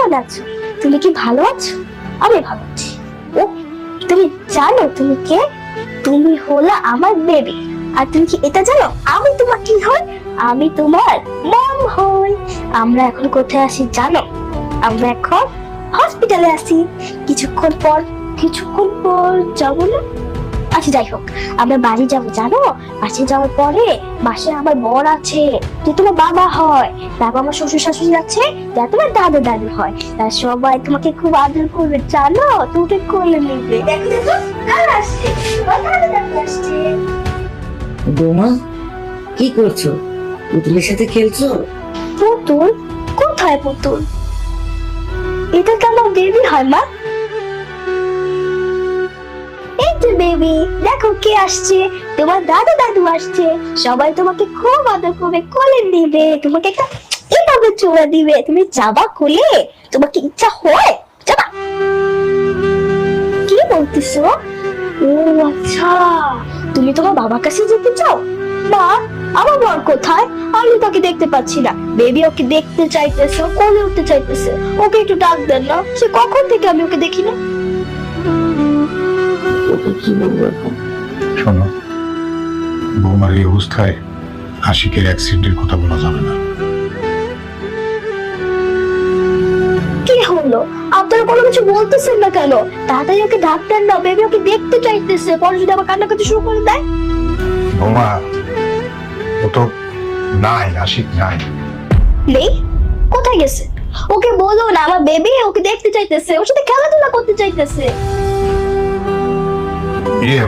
কেমন আছো? তুমি কি ভালো আছো? আমি ভালো আছি। ও, তুমি জানো তুমি কে? তুমি হলো আমার বেবি। আর তুমি কি এটা জানো আমি তোমার কি হই? আমি তোমার মম হই। আমরা এখন কোথায় আসি জানো? আমরা এখন হসপিটালে আসি। কিছুক্ষণ পর যাবো না? আচ্ছা যাই হোক, আমরা বাড়ি যাবো জানো। বাসে যাওয়ার পরে বাসে আমার বর আছে, যে তোমার বাবা হয়। তারপর আমার শ্বশুর শাশুড়ি আছে, যারা তোমার দাদা দাদি হয়। তারা সবাই তোমাকে খুব আদর করবে জানো, তোমাকে কোলে নিবে। দেখো দেখো, কারা আসছে? তোমার দাদা দাদি আসছে। বৌমা, কি করছো? পুতুলের সাথে খেলছো? পুতুল? কোথায় পুতুল? এটা তো আমার বেবি হয় মা। এই তো বেবি, দেখো কে আসছে। তোমার দাদা দাদু আসছে। সবাই তোমাকে খুব আদর করবে, কোলে নিবে, তোমাকে একটা এভাবে চুমা দিবে। তুমি যাবা কোলে? তোমাকে ইচ্ছা হয় যাবা? কি বলতেছো? ও আচ্ছা, তুমি তোমার বাবার কাছে যেতে চাও? মা, আমার বর কোথায়? আমি তাকে দেখতে পাচ্ছি না। বেবি ওকে দেখতে চাইতেছে, কোলে উঠতে চাইতেছে। ওকে একটু ডাক দেন না, সে কখন থেকে আমি ওকে দেখি না। ওকে কি বলবো এখন? শোনো, বৌমার এই অবস্থায় আশিকের অ্যাক্সিডেন্টের কথা বলা যাবে না। কি হলো? আপনারা কোনো কিছু বলতেছেন না কেন? তাড়াতাড়ি ওকে ডাক্তার না, বেবি ওকে দেখতে চাইতেছে। পরে যদি আবার কান্নাকাটি শুরু করে দেয়? বৌমা, ও তো নাই, আশিক নাই। নেই? কোথায় গেছে? ওকে বলো না, আমার বেবি ওকে দেখতে চাইতেছে, ওর সাথে খেলাধুলা করতে চাইতেছে।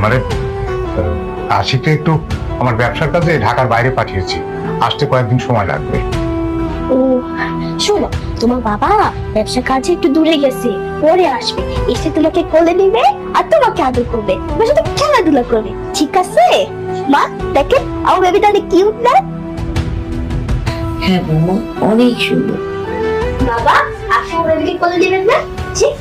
মানে আশিককে একটু আমার ব্যবসার কাজে ঢাকার বাইরে পাঠিয়েছি, আসতে কয়েকদিন সময় লাগবে। ও শোনো, তোমার বাবা ব্যবসা কাজে একটু দূরে গেছে, পরে আসবে। এসে তোমাকে কোলে নিবে আর তোমাকে আদর করবে, তোমার সাথে খেলাধুলা করবে, ঠিক আছে? মা দেখেন আমার বেবিটা অনেক কিউট না? হ্যাঁ বৌমা, অনেক সুন্দর। বাবা আপনি আমার বেবিকে কোলে দিবেন না? ঠিক